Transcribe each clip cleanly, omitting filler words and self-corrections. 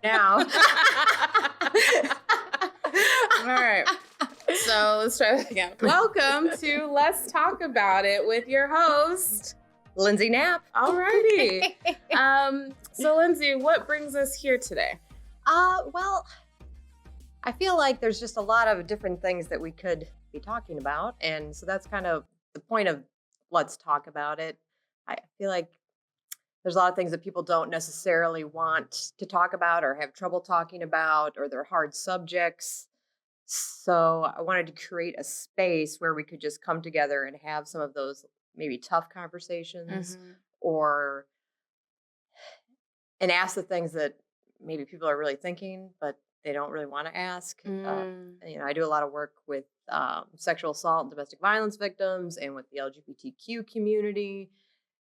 now. All right. So let's try that again. Welcome to Let's Talk About It with your host, Lindsey Knapp. Alrighty. So Lindsey, what brings us here today? Well, I feel like there's just a lot of different things that we could be talking about. And so that's kind of the point of Let's Talk About It. I feel like there's a lot of things that people don't necessarily want to talk about or have trouble talking about, or they're hard subjects. So I wanted to create a space where we could just come together and have some of those maybe tough conversations or and ask the things that maybe people are really thinking, but they don't really want to ask. I do a lot of work with sexual assault and domestic violence victims and with the LGBTQ community.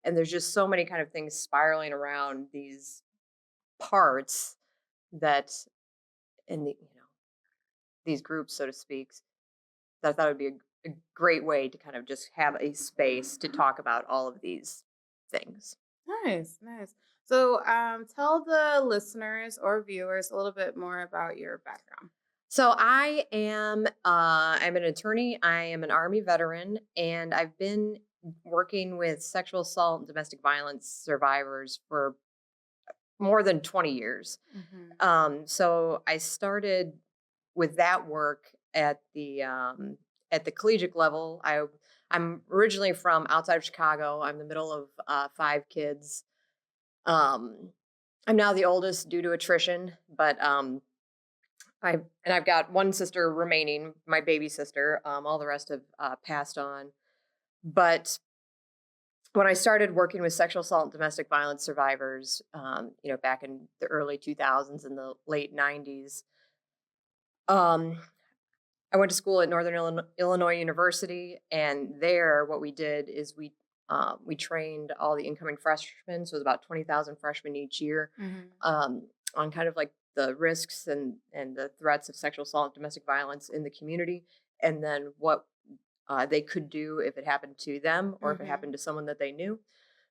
And there's just so many kind of things spiraling around these parts that in the, these groups, so to speak, that I thought would be a great way to kind of just have a space to talk about all of these things. Nice. So tell the listeners or viewers a little bit more about your background. So I am I'm an attorney. I am an Army veteran, and I've been working with sexual assault and domestic violence survivors for more than 20 years. So I started with that work at the collegiate level. I'm originally from outside of Chicago. I'm the middle of 5 kids. I'm now the oldest due to attrition, but I've got one sister remaining, my baby sister. All the rest have passed on. But when I started working with sexual assault and domestic violence survivors, back in the early 2000s and the late 90s, I went to school at Northern Illinois University, and there what we did is we trained all the incoming freshmen, so it was about 20,000 freshmen each year, on kind of like the risks and the threats of sexual assault and domestic violence in the community, and then what they could do if it happened to them or if it happened to someone that they knew.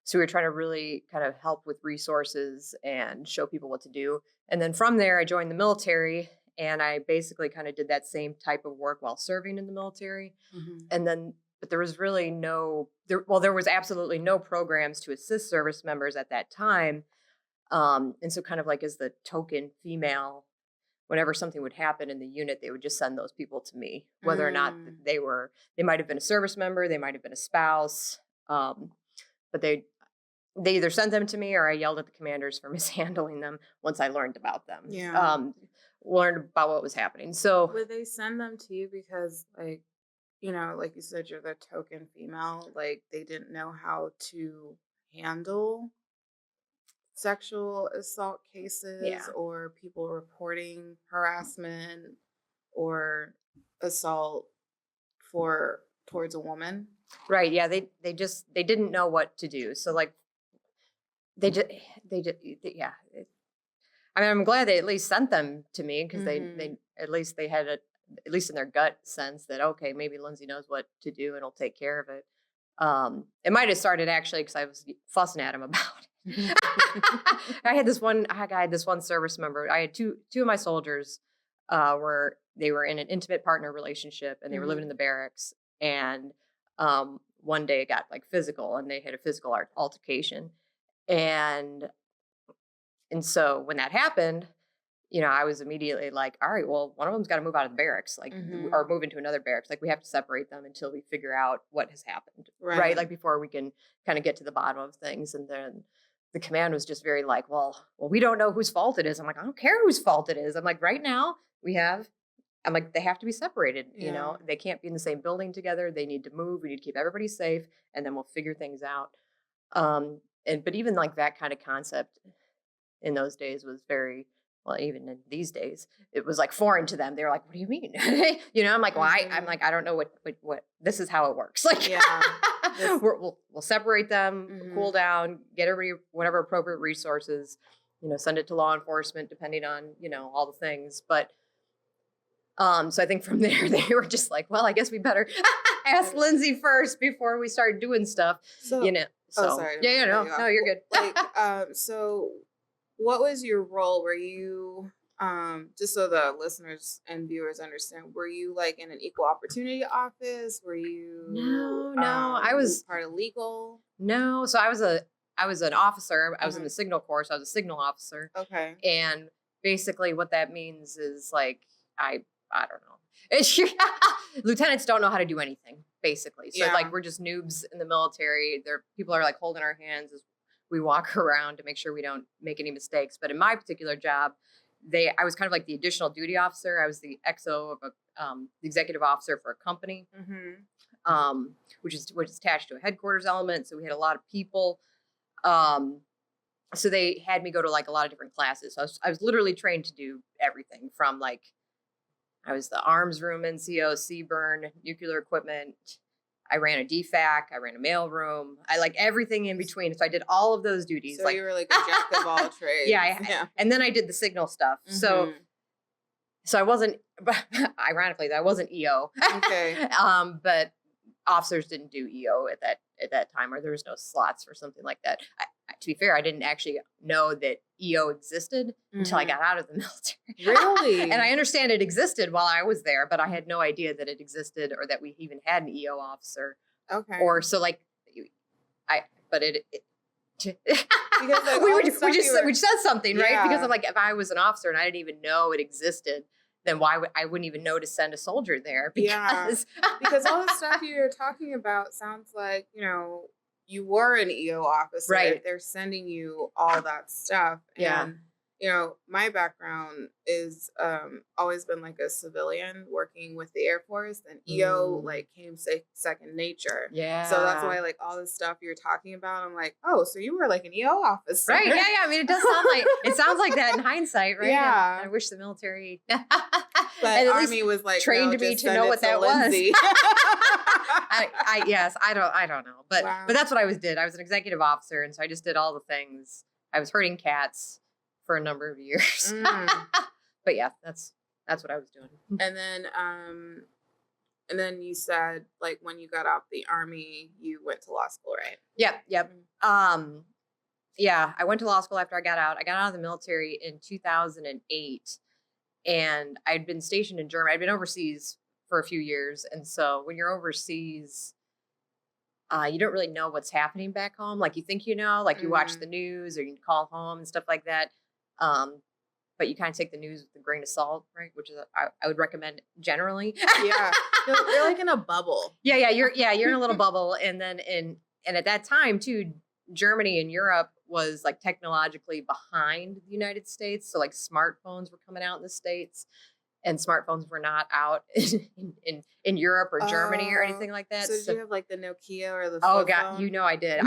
So we were trying to really kind of help with resources and show people what to do. And then from there, I joined the military, and I basically kind of did that same type of work while serving in the military. And then, but there was really there was absolutely no programs to assist service members at that time. And so kind of like as the token female, whenever something would happen in the unit, they would just send those people to me, whether or not they might have been a service member, they might have been a spouse, but they either sent them to me or I yelled at the commanders for mishandling them once I learned about them. Learned about what was happening. So would they send them to you because, like you said, you're the token female, like they didn't know how to handle sexual assault cases or people reporting harassment or assault towards a woman? Right. Yeah. They didn't know what to do. So like yeah. I mean, I'm glad they at least sent them to me because they at least they had at least in their gut sense that, okay, maybe Lindsey knows what to do and he'll take care of it. It might have started actually because I was fussing at him about it. I had this one service member. I had two of my soldiers they were in an intimate partner relationship, and they were living in the barracks. And one day it got like physical, and they had a physical altercation. And so when that happened, I was immediately like, all right, well, one of them's got to move out of the barracks, like, or move into another barracks. Like, we have to separate them until we figure out what has happened, right? Like, before we can kind of get to the bottom of things. And then the command was just very like, well, we don't know whose fault it is. I'm like, I don't care whose fault it is. I'm like, right now I'm like, they have to be separated. They can't be in the same building together. They need to move. We need to keep everybody safe, and then we'll figure things out. But even like that kind of concept in those days was very, well, even in these days, it was like foreign to them. They were like, what do you mean? I'm like, well, I'm like, I don't know what this is how it works. Like, we'll separate them, cool down, get everybody whatever appropriate resources, send it to law enforcement, depending on, all the things. But so I think from there, they were just like, well, I guess we better ask Lindsey first before we start doing stuff, So, So, oh, sorry. no, you're good. Like, so What was your role? Were you, just so the listeners and viewers understand, were you like in an equal opportunity office? Were you No, I was part of legal? no. So I was an officer. I was in Uh-huh. the signal corps. So I was a signal officer, Okay. and basically what that means is like I don't know. It's, lieutenants don't know how to do anything basically. So Yeah. like we're just noobs in the military. There people are like holding our hands as we walk around to make sure we don't make any mistakes. But in my particular job, I was kind of like the additional duty officer. I was the XO of the executive officer for a company, Mm-hmm. which is attached to a headquarters element. So we had a lot of people. Um, so they had me go to like a lot of different classes. So I was literally trained to do everything from like I was the arms room NCO, CBRN, nuclear equipment. I ran a DFAC. I ran a mail room. I like everything in between. So I did all of those duties. So Like you were like a jack of all trades. yeah, Yeah. and then I did the signal stuff. Mhm. So I wasn't. Ironically, I wasn't EO. Okay. But officers didn't do EO at that time, or there was no slots for something like that. To be fair, I didn't actually know that EO existed until I Mhm. got out of the military. Really? And I understand it existed while I was there, but I had no idea that it existed or that we even had an EO officer. Okay. Or so like I but it Because, like, we all were the stuff we just you were- we said something, right? Because Yeah. I'm like, if I was an officer and I didn't even know it existed, then why would I wouldn't even know to send a soldier there? Yeah. Because Because all the stuff you're talking about sounds like, you were an EO officer. Right. They're sending you all that stuff. Yeah. And, my background is always been like a civilian working with the Air Force, and EO like came second nature. yeah. So that's why like all the stuff you're talking about, I'm like, oh, so you were like an EO officer. Right. Yeah. I mean, it sounds like that in hindsight, right? Yeah. And I wish the military, But at least Army was like trained no, me just to send know it what to that was. Lindsey. Yes, I don't know, but Wow. that's what I did. I was an executive officer, and so I just did all the things. I was herding cats for a number of years, but yeah, that's what I was doing. And then you said like when you got out the Army, you went to law school, right? Yep. Yeah, I went to law school after I got out. I got out of the military in 2008, and I'd been stationed in Germany. I'd been overseas for a few years, and so when you're overseas, you don't really know what's happening back home. Like you think you know, like you watch the news or you call home and stuff like that. Um, but you kind of take the news with a grain of salt, right? Which is I would recommend generally. Yeah. You're like in a bubble. Yeah, you're in a little bubble, and then and at that time too, Germany and Europe was like technologically behind the United States. So like smartphones were coming out in the States, and smartphones were not out in Europe or Germany or anything like that. So did you have like the Nokia or the Oh flip God, phone? you know I did.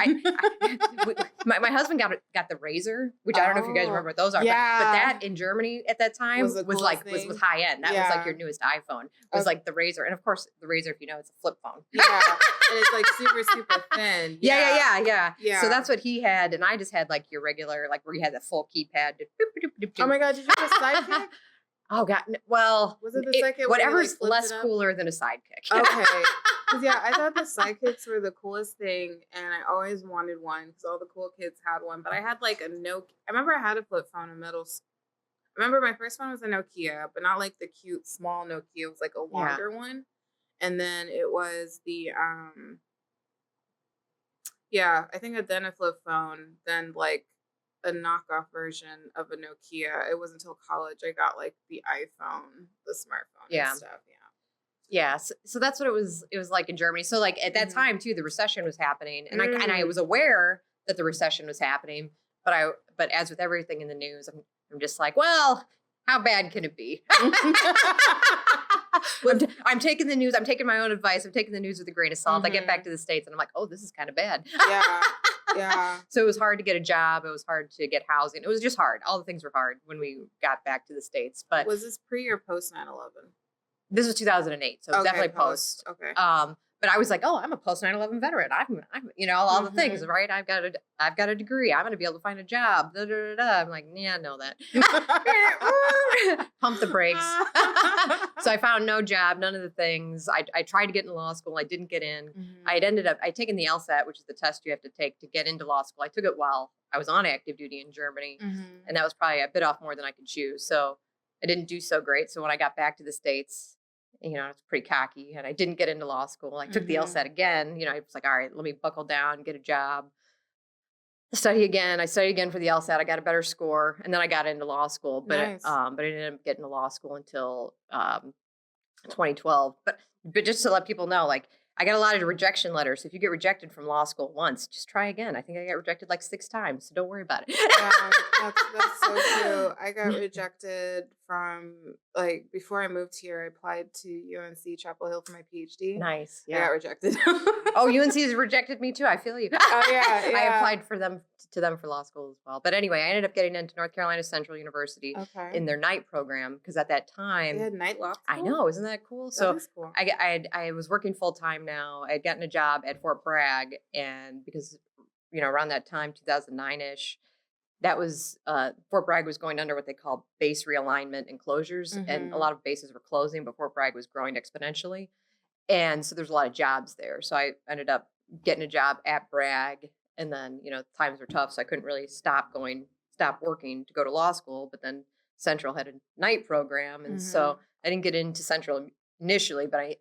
My husband got the Razor, which I don't know if you guys remember what those are. Yeah. But that in Germany at that time Was the was coolest was thing. high end. That was like Yeah. your newest iPhone. It was like the Razor, and of course the Razor, if you know, it's a flip phone. Yeah. And it's like super, super thin. Yeah. Yeah. So that's what he had, and I just had like your regular, like where you had the full keypad. Oh my God, did you have a sidekick? Oh God, well, Was it the sidekick where you, whatever's like, flipped less it up? cooler than a sidekick. Okay. 'Cause, yeah, I thought the sidekicks were the coolest thing, and I always wanted one because all the cool kids had one. But I had like a Nokia. I remember I had a flip phone in middle school. I remember my first one was a Nokia, but not like the cute small Nokia. It was like a longer one. And then it was the I think then a flip phone, then like a knockoff version of a Nokia. It wasn't until college I got like the iPhone, the smartphone and stuff. Yeah, so that's what it was like in Germany. So like at that time too, the recession was happening, and I was aware that the recession was happening, but as with everything in the news, I'm just like, well, how bad can it be? I'm taking the news. I'm taking my own advice. I'm taking the news with a grain of salt. I get back to the States, and I'm like, oh, this is kind of bad. Yeah. So it was hard to get a job. It was hard to get housing. It was just hard. All the things were hard when we got back to the States. But was this pre or post 9/11? This was 2008, so definitely post. Okay. But I was like, oh, I'm a post 9/11 veteran. I'm all the things, right? I've got a degree. I'm going to be able to find a job. Da, da, da, da. I'm like, yeah, I know that. Pump the brakes. So I found no job, none of the things. I tried to get into law school. I didn't get in. I'd taken the LSAT, which is the test you have to take to get into law school. I took it while I was on active duty in Germany, Mhm. and that was probably a bit off more than I could chew. So I didn't do so great. So when I got back to the States, I was pretty cocky, and I didn't get into law school. I took the LSAT Mhm. again. I was like, all right, let me buckle down, get a job, study again. I studied again for the LSAT. I got a better score, and then I got into law school. Nice. But I didn't end up getting to law school until 2012. But just to let people know, like, I got a lot of rejection letters. If you get rejected from law school once, just try again. I think I got rejected like 6 times, so don't worry about Yeah, that's so true. I got it. rejected from like before I moved here, I applied to UNC Chapel Hill for my PhD. Nice, I got yeah. rejected. Oh, UNC has rejected me too. I feel you. Oh yeah, I yeah. applied for them to them for law school as well. But anyway, I ended up getting into North Carolina Central University Okay. in their night program because at that They time, had night law I school? know, isn't that cool? That So is cool. I was working full time now. I had gotten a job at Fort Bragg, and because around that time, 2009 ish, that was Fort Bragg was going under what they call base realignment and closures, and a Mhm. lot of bases were closing, but Fort Bragg was growing exponentially. And so there's a lot of jobs there. So I ended up getting a job at Bragg. And then, times were tough. So I couldn't really stop working to go to law school. But then Central had a night program. And so Mhm. I didn't get into Central initially, but I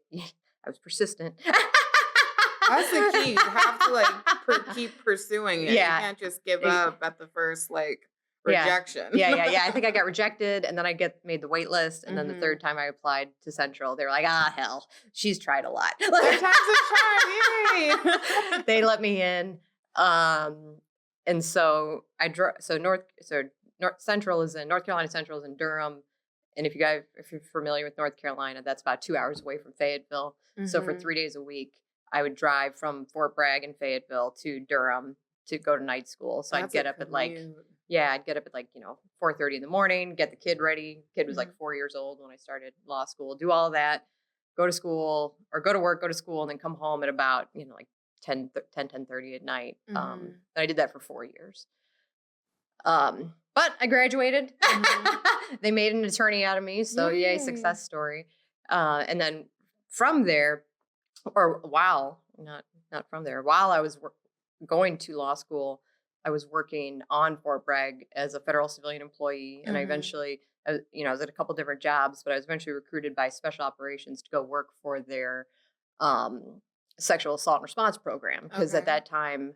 was persistent. That's the key. You have to like keep pursuing it. You Yeah. can't just give e- up at the first like Yeah. rejection. Yeah. I think I got rejected, and then I get made the wait list. And then the Mhm. third time I applied to Central, they were like, hell, she's tried a lot. Third time's a charm. Yay. They let me in. And so I drove, North Central is in North Carolina Central is in Durham. And if you're familiar with North Carolina, that's about 2 hours away from Fayetteville. So for Mhm. 3 days a week, I would drive from Fort Bragg and Fayetteville to Durham to go to night school. So That's a commute. I'd get up at 4:30 in the morning, get the kid ready. Kid was like Mhm. 4 years old when I started law school. Do all of that, go to school or go to work, go to school, and then come home at about like 10:30 at night. Mhm. And I did that for 4 years. But I graduated. Mhm. They made an attorney out of me, so yay, Yay. success story. And then from there, or while not from there, while I was going to law school, I was working on Fort Bragg as a federal civilian employee, and I Mhm. eventually, I was at a couple different jobs, but I was eventually recruited by special operations to go work for their um, sexual assault and response program because at Okay. that time.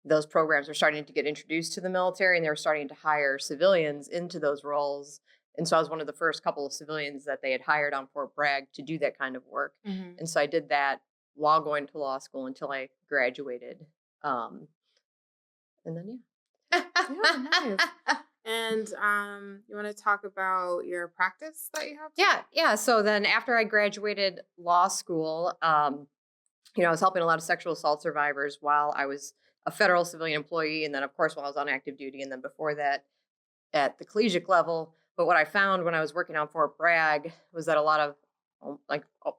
Those programs were starting to get introduced to the military, and they were starting to hire civilians into those roles. And so I was one of the first couple of civilians that they had hired on Fort Bragg to do that kind of work. Mhm. And so I did that while going to law school until I graduated. Um, and then, Yeah, nice. yeah. And you want to talk about your practice that you have? Yeah. So then after I graduated law school, I was helping a lot of sexual assault survivors while I was a federal civilian employee. And then, of course, while I was on active duty. And then before that, at the collegiate level. But what I found when I was working on Fort Bragg was that a lot of,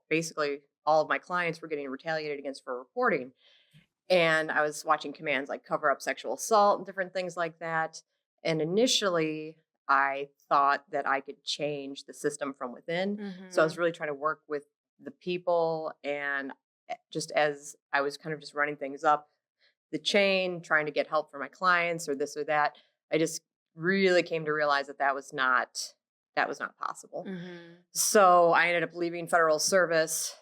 basically all of my clients were getting retaliated against for reporting. And I was watching commands like cover up sexual assault and different things like that. And initially, I thought that I could change the system from within. So I was Mhm. really trying to work with the people. And just as I was kind of just running things up the chain, trying to get help for my clients or this or that, I just really came to realize that that was not possible. Mhm. So I ended up leaving federal service,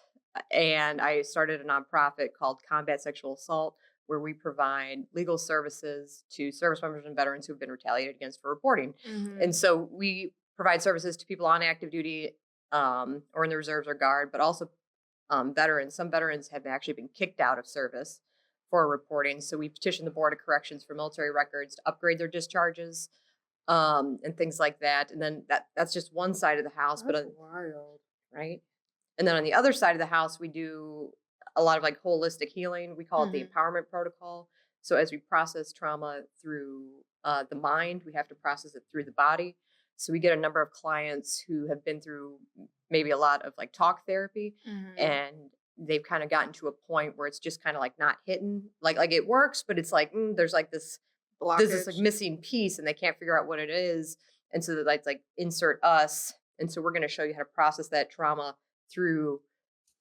and I started a nonprofit called Combat Sexual Assault, where we provide legal services to service members and veterans who've been retaliated against for reporting. And Mhm. so we provide services to people on active duty or in the reserves or guard, but also veterans. Some veterans have actually been kicked out of service for reporting. So we petitioned the Board of Corrections for military records to upgrade their discharges and things like that. And then that's just one side of the house, That's wild. right. And then on the other side of the house, we do a lot of holistic healing. We call it the Mhm. empowerment protocol. So as we process trauma through the mind, we have to process it through the body. So we get a number of clients who have been through maybe a lot of talk therapy, Mhm. and they've kind of gotten to a point where it's just kind of not hitting, like it works, but it's there's this Blockage. missing piece, and they can't figure out what it is. And so they insert us, and so we're going to show you how to process that trauma through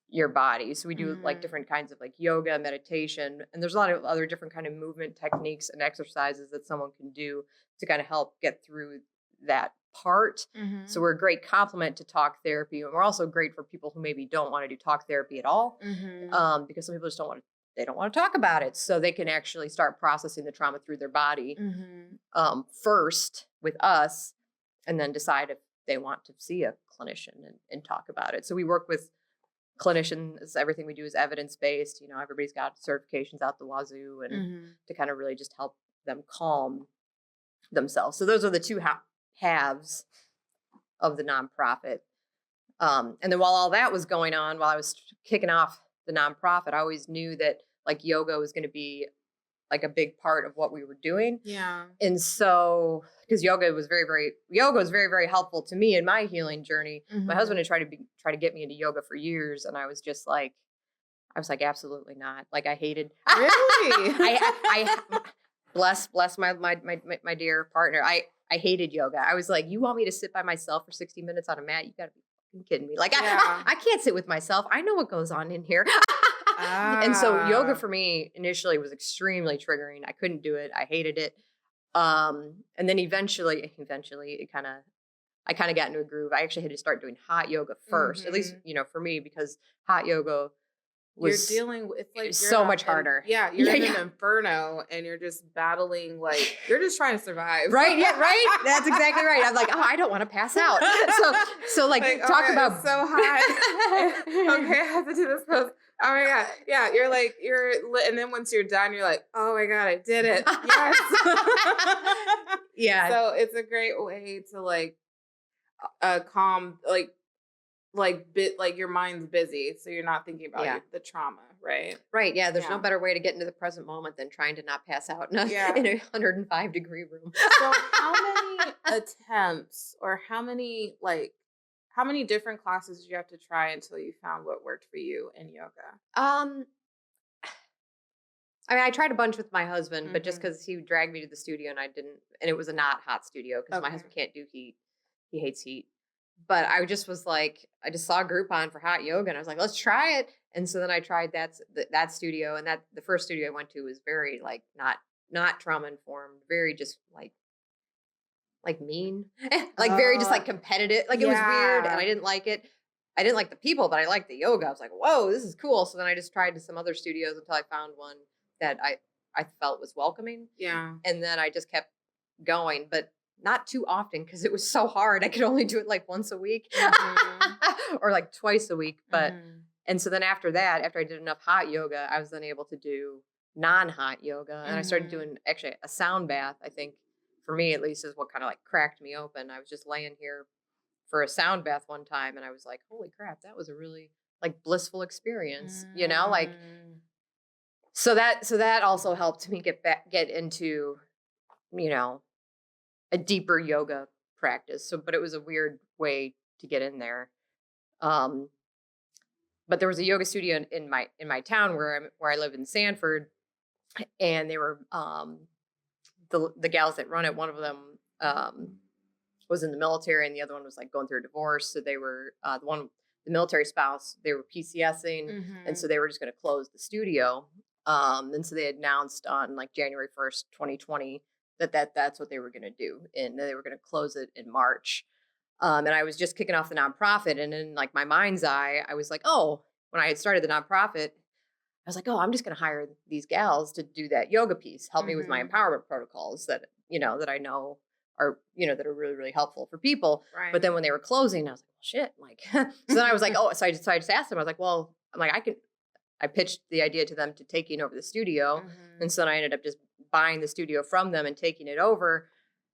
your body. So we do like Mhm. different kinds of like yoga, meditation, and there's a lot of other different kind of movement techniques and exercises that someone can do to kind of help get through that part. So Mhm. we're a great complement to talk therapy, and we're also great for people who maybe don't want to do talk therapy at all, Mhm. because some people just don't want to. They don't want to talk about it, so they can actually start processing the trauma through their body Mhm. first with us, and then decide if they want to see a clinician and talk about it. So we work with clinicians. Everything we do is evidence based. Everybody's got certifications out the wazoo, and Mhm. to kind of really just help them calm themselves. So those are the two halves of the nonprofit. And then while all that was going on, while I was kicking off the nonprofit, I always knew that like yoga was going to be like a big part of what we were doing. Yeah. And so, because yoga was very, very helpful to me in my healing journey. My husband Mhm. had tried to get me into yoga for years, and I was like, absolutely not. Like I hated. Really? I bless my dear partner. I hated yoga. I was like, you want me to sit by myself for 60 minutes on a mat? You got to be fucking kidding me. Like Yeah. I can't sit with myself. I know what goes on in here. And so yoga Ah. for me initially was extremely triggering. I couldn't do it. I hated it. And then eventually I kind of got into a groove. I actually had to start doing hot yoga first, at least, Mhm. for me, because hot yoga You're was dealing with it's like you're in so a much harder. yeah, you're Yeah, in an yeah. inferno and you're just battling like you're just trying to survive. Right. Yeah. Right. That's exactly right. I'm like, oh, I don't want to pass out. So like, Like, oh my talk God, about. it's so hot. Okay, I have to do this pose. Oh my God. Yeah, you're like, and then once you're done, you're like, oh my God, I did it. Yes. Yeah. So it's a great way to like calm, bit like your mind's busy. So you're not thinking about Yeah. the trauma, right? Right. Yeah. There's no Yeah. better way to get into the present moment than trying to not pass out in a, Yeah. in a 105-degree room. So how many attempts or how many different classes did you have to try until you found what worked for you in yoga? Um, I mean, I tried a bunch with my husband, but just Mhm. because he dragged me to the studio and I didn't, and it was a not hot studio because my Okay. husband can't do heat. He hates heat. But I just was like, I just saw a Groupon for hot yoga and I was like, let's try it. And so then I tried that studio, and that the first studio I went to was very like not trauma informed, very just like mean, like very just Uh, like competitive. Like it was weird and I yeah. didn't like it. I didn't like the people, but I liked the yoga. I was like, whoa, this is cool. So then I just tried some other studios until I found one that I felt was welcoming. Yeah. And then I just kept going, but not too often because it was so hard. I could only do it like once a week Mhm. or like twice a week. Mhm. And so then after that, after I did enough hot yoga, I was then able to do non-hot yoga. And I started Mhm. doing actually a sound bath. I think for me, at least, is what kind of like cracked me open. I was just laying here for a sound bath one time and I was like, holy crap, that was a really like blissful experience, like Mm. so that also helped me get into, you know, a deeper yoga practice. So but it was a weird way to get in there. Um but there was a yoga studio in my town where I live in Sanford, and they were the gals that run it, one of them was in the military and the other one was like going through a divorce. So they were the military spouse, they were PCSing, and so Mhm. they were just going to close the studio. And so they announced on like January 1st, 2020 that's what they were going to do, and they were going to close it in March. And I was just kicking off the nonprofit, and in like my mind's eye, I was like, oh, when I had started the nonprofit, I was like, oh, I'm just going to hire these gals to do that yoga piece, help me with my Mhm. empowerment protocols that, that I know are, that are really, really helpful for people. But Right. then when they were closing, I was like, well, shit. Like, so then I was like, oh, so I just asked them, I was like, well, I'm like, I pitched the idea to them to taking over the studio. And Mhm. so then I ended up just buying the studio from them and taking it over.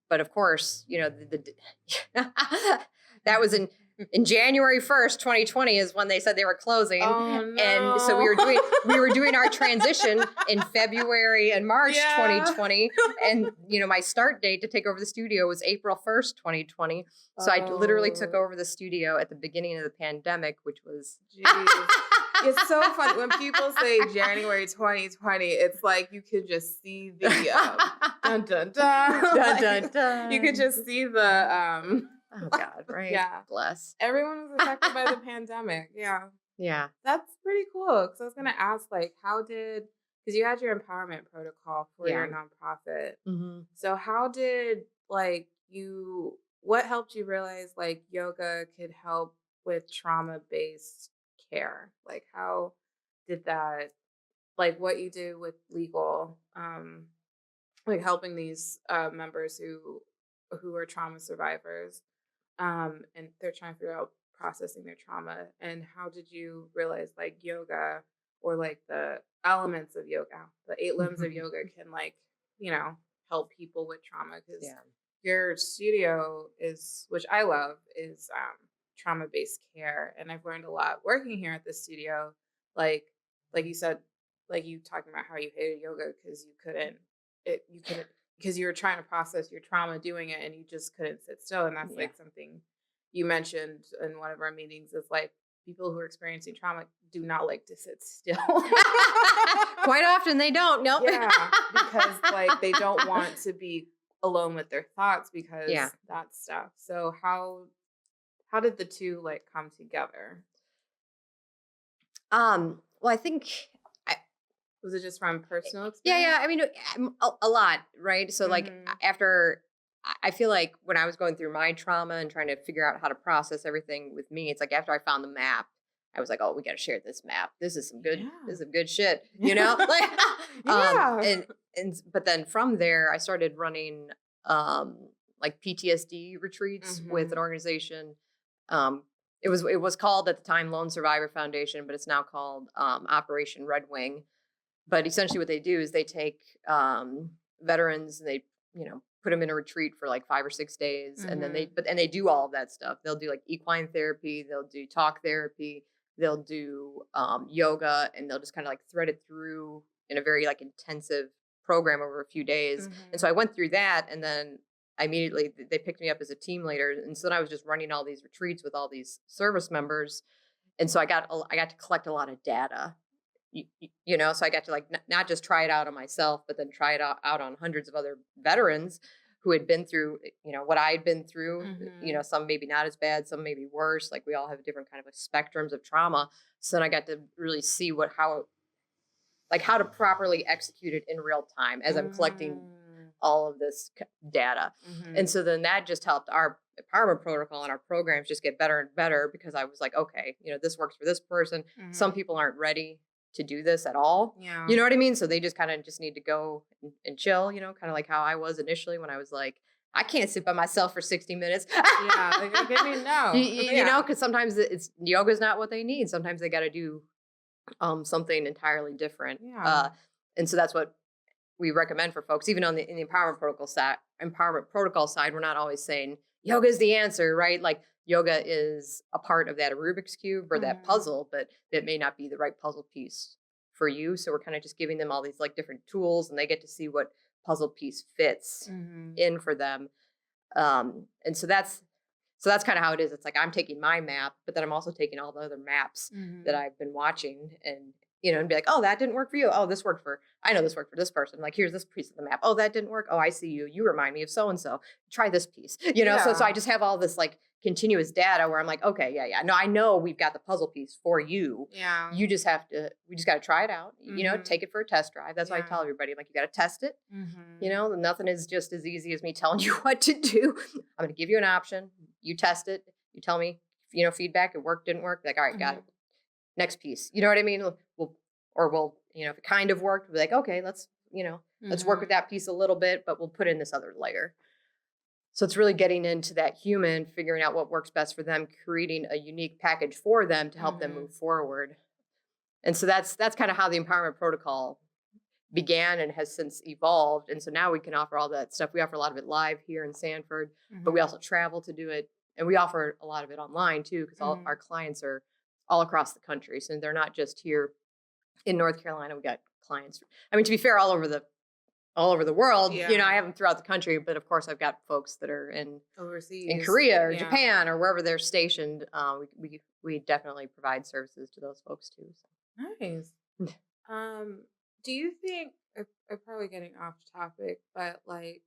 But of course, that was in January 1st, 2020 is when they said they were closing. Oh And so we were no. doing our transition in February and March Yeah. 2020. And my start date to take over the studio was April 1st, 2020. So I literally took Oh, over the studio at the beginning of the pandemic, which was jeez. It's so funny when people say January 2020, it's like you could just see the dun dun dun. dun Like, dun dun. you could just see the Oh God, right? yeah. Bless. Everyone was affected by the pandemic. Yeah. Yeah. That's pretty cool. Because I was gonna ask, like, how did because you had your empowerment protocol for your Yeah. nonprofit. Hmm. So how did like you what helped you realize like yoga could help with trauma-based care? Like how did that like what you do with legal like helping these members who are trauma survivors and they're trying to figure out processing their trauma and how did you realize like yoga or like the elements of yoga the eight limbs of yoga can like help people with trauma because Yeah. your studio is which I love is trauma-based care and I've learned a lot working here at the studio like like you said like you talking about how you hated yoga because you couldn't because you were trying to process your trauma doing it and you just couldn't sit still and that's Yeah. like something you mentioned in one of our meetings is like people who are experiencing trauma do not like to sit still. Quite often they don't. Nope. Yeah, because like they don't want to be alone with their thoughts Yeah. because that stuff. So how did the two like come together? Well, I think, I, Was it just from personal yeah, yeah. experience? I mean, a lot, right? So, like, Mhm. after, I feel like when I was going through my trauma and trying to figure out how to process everything with me, it's like after I found the map, I was like, oh, we got to share this map. This is Yeah. some good shit, you know? Like, Yeah. but then from there, I started running, um, like PTSD retreats with an Mhm. organization. Um, it was called at the time Lone Survivor Foundation, but it's now called Operation Red Wing. But essentially, what they do is they take veterans and they, put them in a retreat for like 5 or 6 days, and then Mhm. they do all of that stuff. They'll do like equine therapy, they'll do talk therapy, they'll do yoga, and they'll just kind of like thread it through in a very like intensive program over a few days. And so Mhm. I went through that, and then I immediately they picked me up as a team leader, and so then I was just running all these retreats with all these service members, and so I got to collect a lot of data, so I got to like not just try it out on myself, but then try it out on hundreds of other veterans who had been through what I had been through. Mhm. Some maybe not as bad, some maybe worse. Like we all have different kind of like spectrums of trauma. So then I got to really see how to properly execute it in real time as I'm collecting Mm. all of this data. And Mhm. so then that just helped our empowerment protocol and our programs just get better and better, because I was like, okay, this works for this person. Some Mhm. people aren't ready to do this at all. You Yeah. know what I mean? So they just kind of just need to go and chill, kind of like how I was initially when I was like, I can't sit by myself for 60 minutes. Yeah, like, I mean, no. Yeah. Because sometimes it's yoga's not what they need. Sometimes they got to do something entirely different. Yeah. And so that's what we recommend for folks, even in the empowerment protocol side. We're not always saying yoga is the answer, right? Like yoga is a part of that Rubik's cube or that Mhm. puzzle, but it may not be the right puzzle piece for you. So we're kind of just giving them all these like different tools, and they get to see what puzzle piece fits Mhm. in for them. And so that's kind of how it is. It's like I'm taking my map, but then I'm also taking all the other maps that Mhm. I've been watching, and be like, oh, that didn't work for you. Oh, I know this worked for this person. Like, here's this piece of the map. Oh, that didn't work. Oh, I see you. You remind me of so and so. Try this piece. So I Yeah. just have all this like continuous data where I'm like, okay, yeah, yeah. No, I know we've got the puzzle piece for you. Yeah. We just got to try it out, Mhm. take it for a test drive. That's why I Yeah. tell everybody, I'm like, you got to test it. Mhm. Nothing is just as easy as me telling you what to do. I'm going to give you an option. You test it. You tell me, feedback. It worked, didn't work. Like, all right, got it. Mhm. Next piece. You know what I mean? If it kind of worked, we'll be like, okay, let's work with Mhm. that piece a little bit, but we'll put in this other layer. So it's really getting into that human, figuring out what works best for them, creating a unique package for them to help them move Mhm. forward. And so that's kind of how the empowerment protocol began and has since evolved. And so now we can offer all that stuff. We offer a lot of it live here in Sanford, but we Mhm. also travel to do it. And we offer a lot of it online too, because all our Mhm. clients are all across the country. So they're not just here in North Carolina. We got clients. I mean, to be fair, all over the world. I Yeah. have them throughout the country, but of course I've got folks that are in Overseas. Korea or Yeah. Japan or wherever they're stationed. We definitely provide services to those folks too. Nice. So. Um, do you think I'm probably getting off topic, but like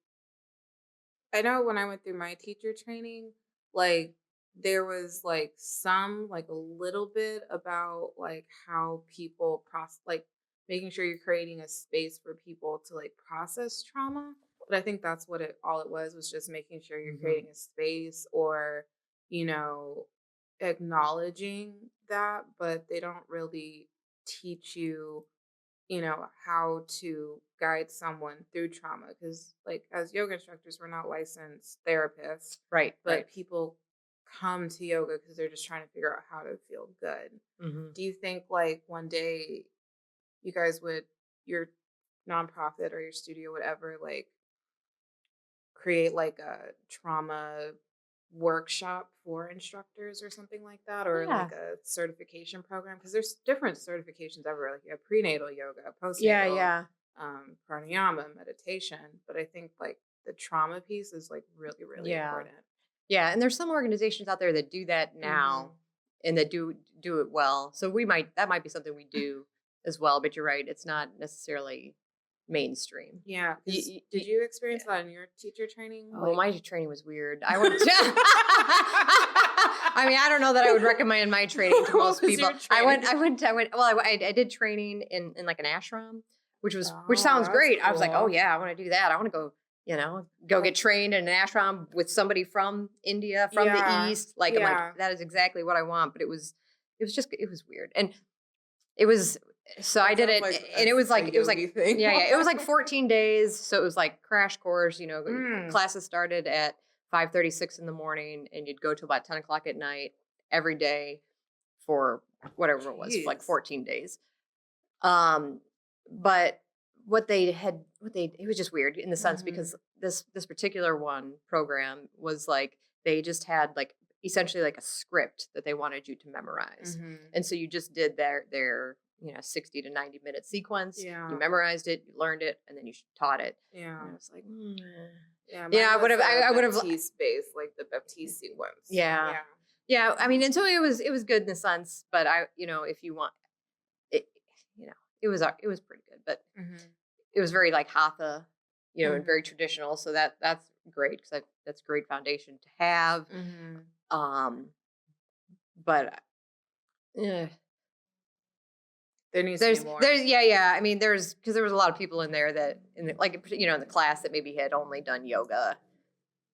I know when I went through my teacher training, like there was like some like a little bit about like how people like making sure you're creating a space for people to like process trauma, but I think that's what it all it was just making sure you're Hmm. creating a space or you know acknowledging that, but they don't really teach you how to guide someone through trauma because like as yoga instructors we're not licensed therapists, Right, right. but people come to yoga because they're just trying to figure out how to feel good. Hmm. Do you think like one day you guys would your nonprofit or your studio whatever like create like a trauma workshop for instructors or something like that or Yeah. like a certification program because there's different certifications everywhere like you have prenatal yoga Yeah, postnatal yeah. pranayama meditation, but I think like the trauma piece is like really really Yeah. important. Yeah, and there's some organizations out there that do that now Hmm. and that do it well. So that might be something we do as well, but you're right, it's not necessarily mainstream. Yeah, You, because you, did you, you experience that in your teacher training oh, like my training was weird. I went I mean, I don't know that I would recommend my training to what most was people. your training? Well, I did training in like an ashram, which Oh, sounds that's great. I was like, oh cool. yeah, I want to do that. I want to go, go get trained in an ashram with somebody from India, from the Yeah, East. Like, I'm like, yeah. that is exactly what I want. But it was weird. And it was, so I That did sounds it like and a it was yogi like, thing. yeah, it was like 14 days. So it was like crash course, Mm, classes started at 5:36 in the morning and you'd go to about 10 o'clock at night every day for whatever it was, for like jeez. 14 days. Um, but it was just weird in the sense because Mhm, this particular one program was like, they just had like essentially like a script that they wanted you to memorize. mhm. And so you just did their 60 to 90-minute sequence. You Yeah, memorized it, you learned it, and then you taught it. And yeah, I was like, yeah, yeah, mine was a I would have, Baptiste base, like the Baptiste sequence. yeah. Yeah. Yeah, I mean, and so it was good in the sense, but if you want it, you know, it was pretty good, but Mhm, it was very like hatha, and very mhm, traditional. So that's great because that's a great foundation to have. mhm. Um, but yeah, There needs to be more. there's yeah. I mean, because there was a lot of people in there that in the class that maybe had only done yoga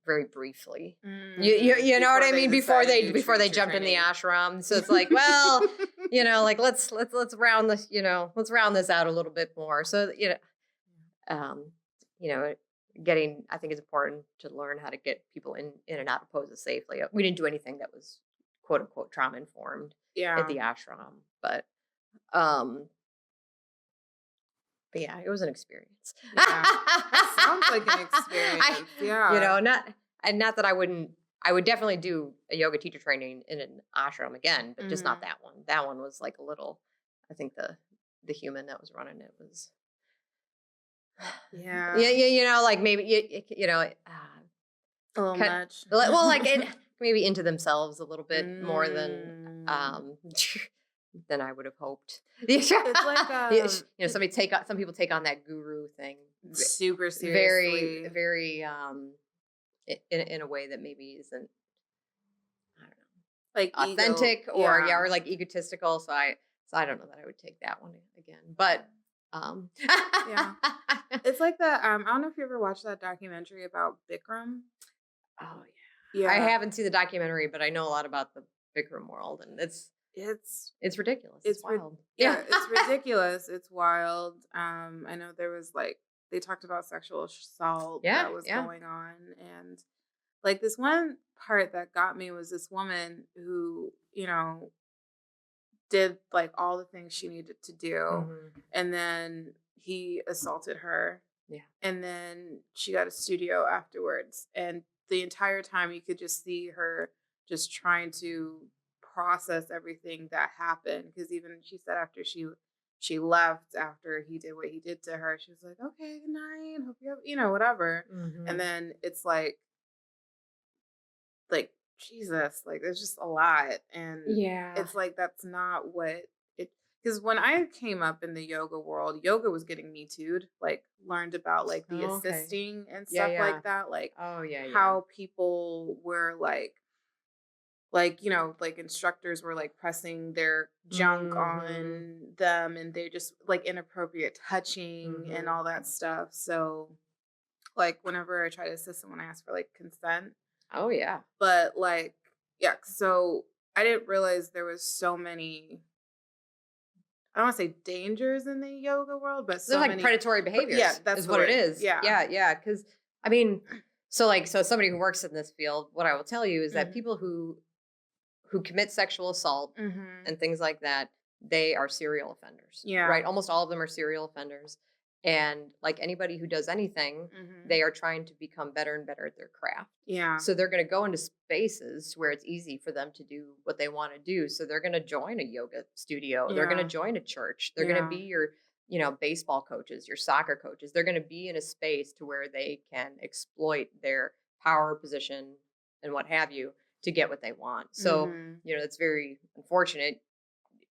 very briefly. You know what Before I they mean? decide to do Before they teacher jumped in the training. ashram. So it's like, well, like let's round this, let's round this out a little bit more. So, um, you know, I think it's important to learn how to get people in and out of poses safely. We didn't do anything that was quote unquote trauma informed at Yeah, the ashram, but yeah, it was an experience. yeah. Sounds like an experience. Yeah. Not and not that I would definitely do a yoga teacher training in an ashram again, but just not Mhm. that one. That one was like a little, I think the human that was running it was yeah, Yeah. yeah, like maybe A little kind much. well, like maybe into themselves a little bit more Mm. than I would have hoped. It's like Some people take on that guru thing super very, seriously. very in a way that maybe isn't, I don't Like know, ego. authentic Yeah. or like egotistical. So I don't know that I would take that one again. But um Yeah. It's like that. I don't know if you ever watched that documentary about Bikram. oh yeah. I Yeah. haven't seen the documentary, but I know a lot about the Bikram world and It's it's ridiculous. It's it's wild. Yeah. yeah, it's ridiculous. It's wild. I know there was like they talked about sexual assault Yeah, that was yeah. going on, and like this one part that got me was this woman who did like all the things she needed to do, Hmm. and then he assaulted her, Yeah. and then she got a studio afterwards, and the entire time you could just see her just trying to process everything that happened because even she said after she left after he did what he did to her, she was like, okay, good night, hope you have whatever. And Hmm. then it's like Jesus, like there's just a lot, and Yeah. it's like that's not what it. Because when I came up in the yoga world, yoga was getting me too'd, like learned about like the Oh, okay. assisting and Yeah, stuff yeah. like that, like Oh, yeah, yeah. how people were like like, like instructors were like pressing their junk Mhm. on them and they just like inappropriate touching and Mhm. all that stuff. So like whenever I try to assist someone, I ask for like consent. Oh yeah. But like, yeah, so I didn't realize there was so many, I don't want to say dangers in the yoga world, but There's so like many, predatory yeah, behaviors that's is the what it word. is. Yeah. Yeah, yeah. Cause I mean, so somebody who works in this field, what I will tell you is that Hmm. people who commit sexual assault Hmm. and things like that, they are serial offenders, Yeah. right? Almost all of them are serial offenders. And like anybody who does anything, Hmm. they are trying to become better and better at their craft. Yeah. So they're going to go into spaces where it's easy for them to do what they want to do. So they're going to join a yoga studio. They're going to Yeah. join a church. They're going to Yeah. be your, baseball coaches, your soccer coaches. They're going to be in a space to where they can exploit their power position and what have you to get what they want. So, Hmm. it's very unfortunate,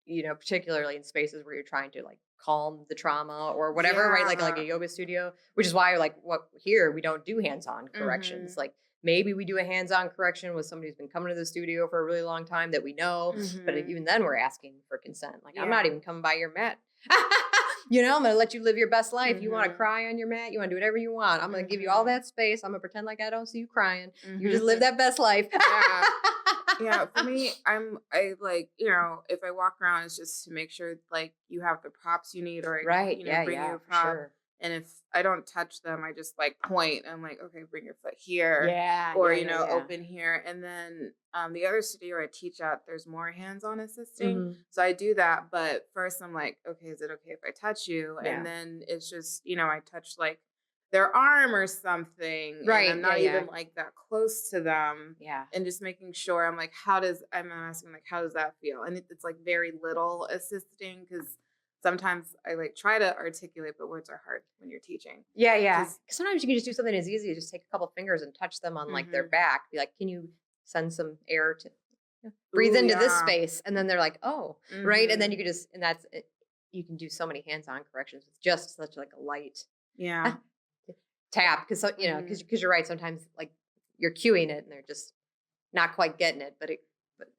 particularly in spaces where you're trying to like calm the trauma or whatever, right? Like a Yeah. yoga studio, which is why like what here we don't do hands-on corrections. Mhm. Like maybe we do a hands-on correction with somebody who's been coming to the studio for a really long time that we know, but Mhm. even then we're asking for consent. Like I'm not Yeah. even coming by your mat. I'm going to let you live your best life. You want to Mhm. cry on your mat, you want to do whatever you want. I'm going to give you all Mhm. that space. I'm going to pretend like I don't see you crying. You just live Mhm. that best life. Yeah. Yeah, for me, I like, if I walk around, it's just to make sure like you have the props you need, or I, Right. Yeah, bring you yeah, a for prop. sure. And if I don't touch them, I just like point. I'm like, okay, bring your foot here, Yeah, or yeah, yeah, yeah. open here. And then the other studio I teach at, there's more hands-on assisting, Mhm. so I do that. But first, I'm like, okay, is it okay if I touch you? And Yeah. then it's just, I touch like their arm or something, and Right. I'm Yeah, not yeah. even like that close to them, Yeah. and just making sure I'm like, I'm asking like, how does that feel? And it's like very little assisting, because sometimes I like try to articulate, but words are hard when you're teaching. Yeah, yeah. Because 'Cause sometimes you can just do something as easy as just take a couple fingers and touch them on like their hmm back. Be like, "Can you send some air to breathe ooh into this yeah. space?" And then they're like, "Oh," right? And then you Hmm. can just and that's it. You can do so many hands-on corrections with just such like a light Yeah. tap because Hmm. because you're right. Sometimes like you're cueing it and they're just not quite getting it,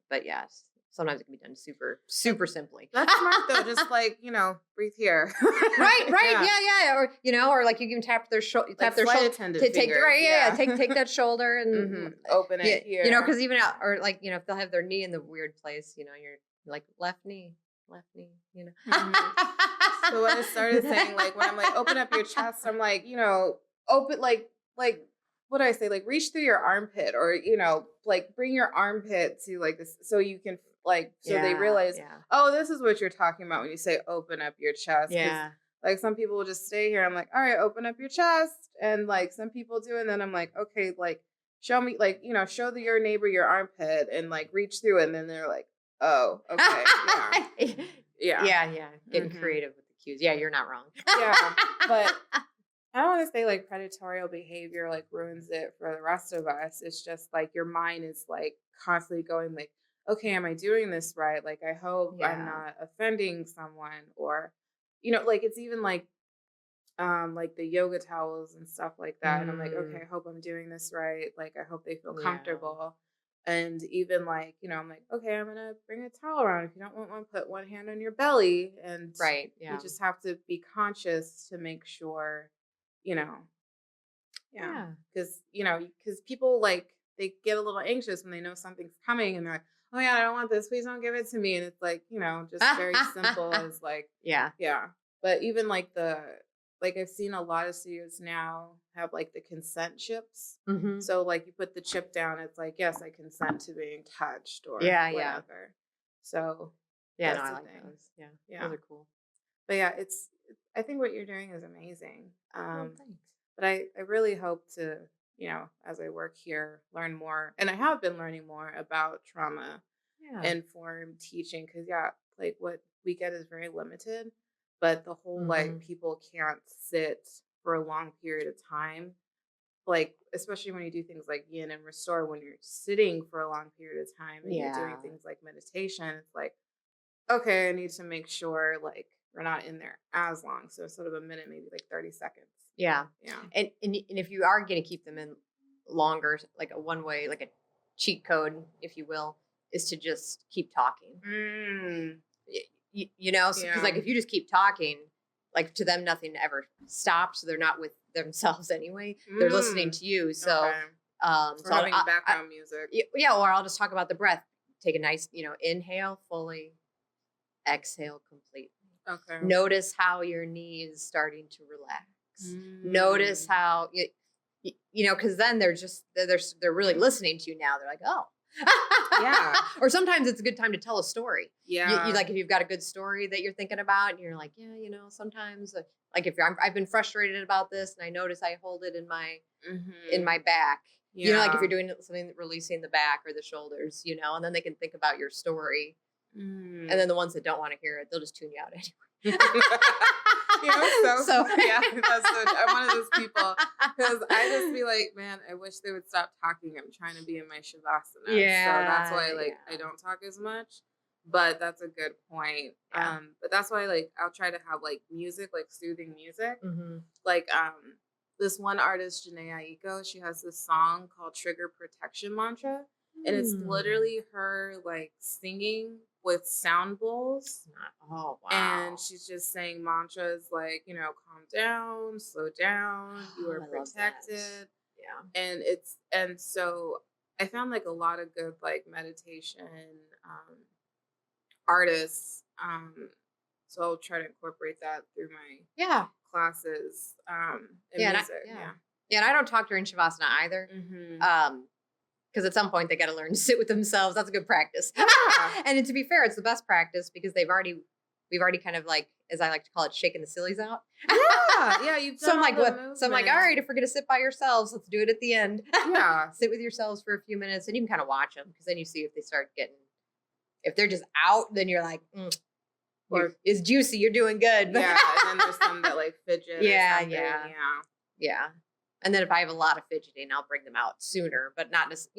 but yes, sometimes it can be done super That, super simply. that's smart though. Just like, breathe here. Right, right, Yeah. yeah, yeah, or like you can tap their shoulder, Like tap their flight shoulder, attendant to take the fingers. right, yeah, yeah, Yeah. take that shoulder Hmm. and Open yeah, it here. because even out or like if they'll have their knee in the weird place, you're like left knee, Hmm. So when I started saying like when I'm like open up your chest, I'm like, open like what do I say? Like reach through your armpit, or like bring your armpit to like this, so you can like, so they Yeah, realize, yeah, oh, this is what you're talking about when you say open up your chest. Because yeah, like some people will just stay here. I'm like, all right, open up your chest, and like some people do, and then I'm like, okay, like show me, like show your neighbor your armpit and like reach through it, and then they're like, oh, okay, yeah, yeah. yeah, yeah. Getting Hmm. creative with the cues. Yeah, you're not wrong. Yeah, but I don't want to say like predatory behavior like ruins it for the rest of us. It's just like your mind is like constantly going like, okay, am I doing this right? Like I hope I'm Yeah. not offending someone, or like it's even like the yoga towels and stuff like that. And I'm like, okay, Mm, I hope I'm doing this right. Like I hope they feel yeah. comfortable. And even like, I'm like, okay, I'm gonna bring a towel around. If you don't want one, put one hand on your belly. And Right. we Yeah. just have to be conscious to make sure, you know, yeah. Yeah. Because people like they get a little anxious when they know something's coming, and they're like, oh yeah, I don't want this. Please don't give it to me. And it's like, just very simple as like, Yeah. yeah. But even like I've seen a lot of studios now have like the consent chips. Hmm. So like you put the chip down, it's like, yes, I consent to being touched or Yeah. Yeah. whatever. So Yeah. No, that's I the like thing. those. Yeah. Those Yeah. are cool. But yeah, I think what you're doing is amazing. Oh, thanks. But I really hope to, as I work here, learn more. And I have been learning more about trauma Yeah. informed teaching, because yeah, like what we get is very limited, but the whole like Hmm. people can't sit for a long period of time, like especially when you do things like yin and restore, when you're sitting for a long period of time and you're doing Yeah. things like meditation, it's like, okay, I need to make sure like we're not in there as long, so instead of a minute, maybe like 30 seconds. Yeah. Yeah. And if you are going to keep them in longer, like a one way, like a cheat code, if you will, is to just keep talking. You know, because Yeah. like if you just keep talking, like to them nothing ever stops. So they're not with themselves anyway. They're listening to you. So Okay. so Or having background music. yeah, or I'll just talk about the breath. Take a nice, inhale fully, exhale completely. Okay. Notice how your knee is starting to relax. Notice how because then they're really listening to you now. They're like, oh, Yeah. Or sometimes it's a good time to tell a story. Yeah. You like if you've got a good story that you're thinking about, and you're like, yeah, sometimes like if I've been frustrated about this, and I notice I hold it in my back. Yeah. Like if you're doing something releasing the back or the shoulders, and then they can think about your story. And then the ones that don't want to hear it, they'll just tune you out anyway. So yeah, I'm one of those people because I just be like, man, I wish they would stop talking. I'm trying to be in my shavasana. Yeah, so that's why I don't talk as much. But that's a good point. Yeah. But that's why I'll try to have music, soothing music. Mm-hmm. This one artist, Janae Aiko, she has this song called Trigger Protection Mantra. And it's literally her singing with sound bowls. Oh, wow. And she's just saying mantras calm down, slow down, you are protected. Yeah. And so I found a lot of good meditation artists. So I'll try to incorporate that through my classes. And music. And I don't talk during Shavasana either. Mm-hmm. Because at some point they got to learn to sit with themselves. That's a good practice. Yeah. And to be fair, it's the best practice because we've already kind of as I like to call it, shaking the sillies out. Yeah. You've done so I'm like, all right, if we're gonna sit by yourselves, let's do it at the end. Yeah. Sit with yourselves for a few minutes, and you can kind of watch them because then you see if they start if they're just out, then you're like, or it's juicy, you're doing good. Yeah. And then there's some that fidget. Yeah. And then if I have a lot of fidgeting, I'll bring them out sooner, but not just,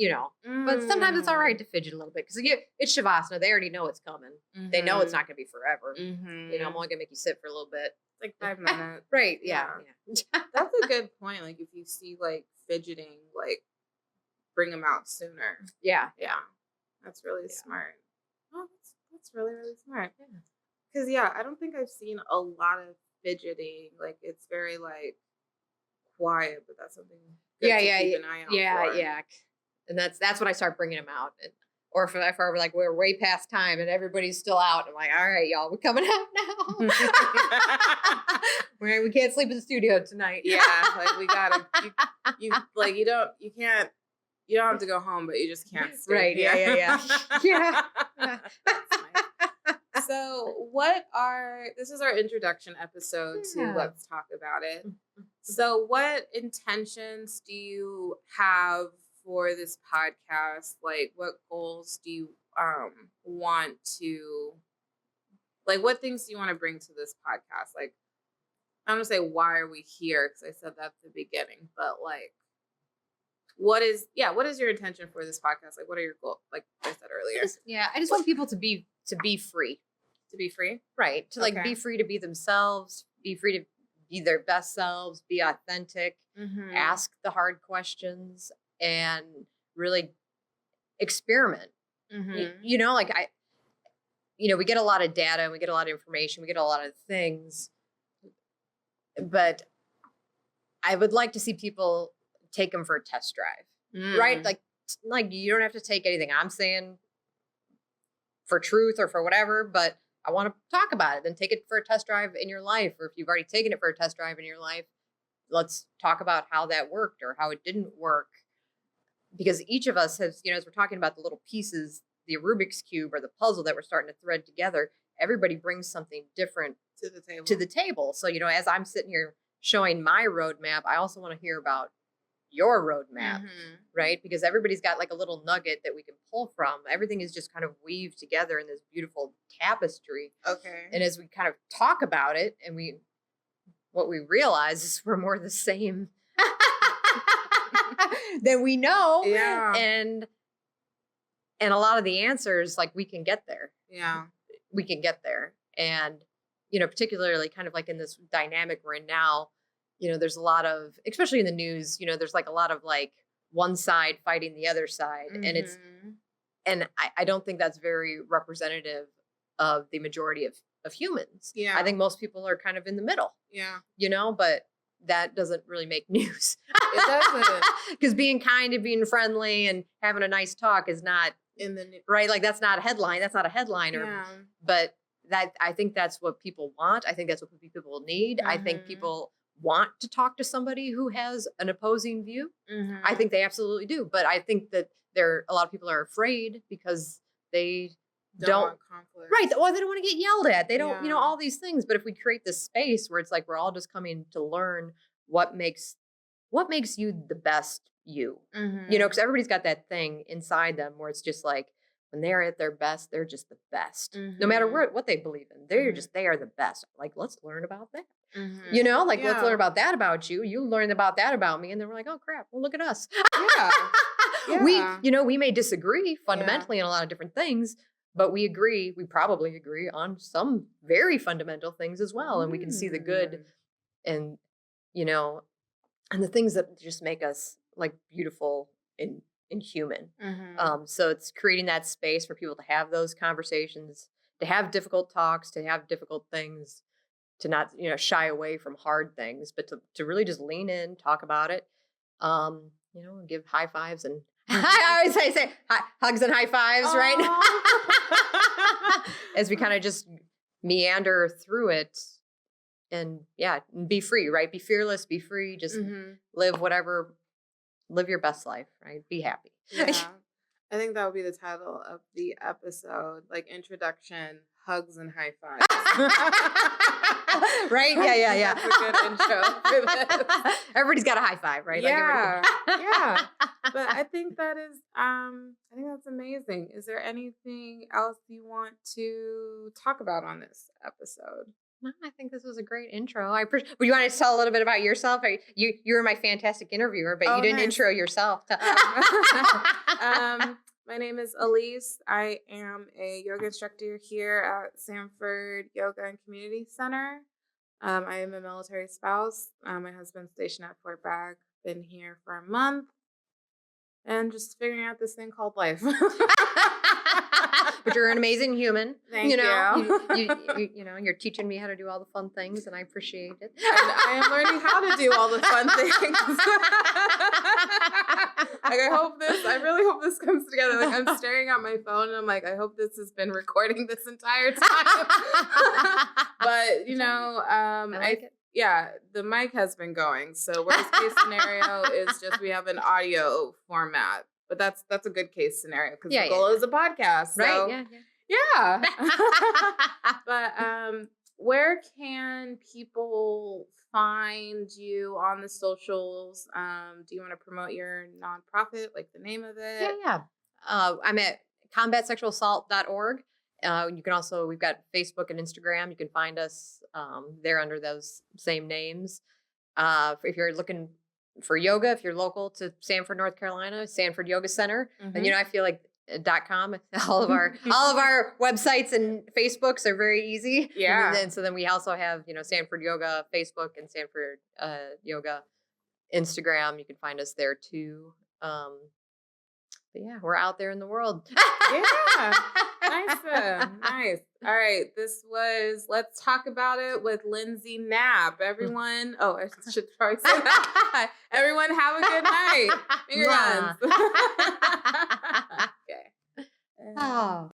But sometimes it's all right to fidget a little bit because it's Shavasana. They already know it's coming. Mm-hmm. They know it's not going to be forever. Mm-hmm. I'm only going to make you sit for a little bit. 5 minutes. Right. Yeah. That's a good point. If you see fidgeting, bring them out sooner. Yeah. Yeah. That's really smart. Oh, that's really, really smart. Yeah. Because, I don't think I've seen a lot of fidgeting. It's very quiet, but that's something good to keep an eye out for. Yeah. And that's when I start bringing them out. Or if we're way past time and everybody's still out, I'm like, all right, y'all, we're coming out now. We can't sleep in the studio tonight. Yeah, we gotta. You don't have to go home, but you just can't stay. Right? Here. Yeah. So, this is our introduction episode to Let's Talk About It. So, what intentions do you have for this podcast? What goals do you want to, what things do you want to bring to this podcast? I'm going to say, why are we here? Because I said that at the beginning, but what is your intention for this podcast? What are your goals? Like I said earlier. I just want people to be free. To be free? Right. To be free to be themselves, be free to be their best selves, be authentic, ask the hard questions, and really experiment. We get a lot of data, we get a lot of information, we get a lot of things, but I would like to see people take them for a test drive, right? Like you don't have to take anything I'm saying for truth or for whatever, but I want to talk about it. Then take it for a test drive in your life, or if you've already taken it for a test drive in your life, let's talk about how that worked or how it didn't work. Because each of us has, as we're talking about the little pieces, the Rubik's Cube or the puzzle that we're starting to thread together, everybody brings something different to the table. So, as I'm sitting here showing my roadmap, I also want to hear about your roadmap, right? Because everybody's got a little nugget that we can pull from. Everything is just kind of weaved together in this beautiful tapestry. Okay. And as we kind of talk about it, and what we realize is we're more the same than we know. Yeah. And a lot of the answers, we can get there. Yeah. We can get there. And, particularly kind of in this dynamic we're in now, there's a lot of, especially in the news, there's a lot of one side fighting the other side. And And I don't think that's very representative of the majority of humans. Yeah. I think most people are kind of in the middle, Yeah. but that doesn't really make news. It doesn't. Because being kind and being friendly and having a nice talk is not In the news. right. Like that's not a headline. That's not a headliner. Yeah. But that I think that's what people want. I think that's what people need. I think people want to talk to somebody who has an opposing view. I think they absolutely do. But I think that a lot of people are afraid because they don't want conflict. right. Or they don't want to get yelled at. They don't, Yeah. all these things. But if we create this space where it's like we're all just coming to learn what makes you the best you, because everybody's got that thing inside them where it's just like when they're at their best, they're just the best. No matter what they believe in, they are the best. Like, let's learn about that. Let's learn about that about you. You learn about that about me. And then we're like, oh crap, well, look at us. Yeah. Yeah. We may disagree fundamentally on a lot of different things, but we probably agree on some very fundamental things as well. And we can see the good and, and the things that just make us like beautiful and human. So it's creating that space for people to have those conversations, to have difficult talks, to have difficult things, to not, shy away from hard things, but to really just lean in, talk about it, give high fives and I always say hugs and high fives, right? As we kind of just meander through it and be free, right? Be fearless, be free, just live your best life, right? Be happy. Yeah. I think that would be the title of the episode, like introduction, hugs and high fives. Right? Yeah. That's a good intro for this. Everybody's got a high five, right? Yeah. Yeah. But I think that's amazing. Is there anything else you want to talk about on this episode? No, I think this was a great intro. Would you want to tell a little bit about yourself? You were my fantastic interviewer, but you didn't intro yourself. My name is Elise. I am a yoga instructor here at Sanford Yoga and Community Center. I am a military spouse. My husband's stationed at Fort Bragg. Been here for a month. And just figuring out this thing called life. But you're an amazing human. Thank you. You're teaching me how to do all the fun things, and I appreciate it. And I am learning how to do all the fun things. I really hope this comes together. Like I'm staring at my phone, and I'm like, I hope this has been recording this entire time. But I like it. Yeah, the mic has been going. So worst case scenario is just we have an audio format. But that's a good case scenario because the goal is a podcast. So, right, yeah. But where can people find you on the socials? Do you want to promote your nonprofit, like the name of it? Yeah. I'm at combatsexualassault.org. You can also, we've got Facebook and Instagram. You can find us there under those same names. If you're looking for yoga, if you're local to Sanford, North Carolina, Sanford Yoga Center, and I feel like .com, all of our websites and Facebooks are very easy. Yeah. And so then we also have, Sanford Yoga Facebook and Sanford Yoga Instagram. You can find us there too. But yeah, we're out there in the world. Yeah. Nice. All right. This was Let's Talk About It with Lindsey Knapp. Everyone, I should probably say that. Everyone have a good night. Finger guns. Okay. Oh.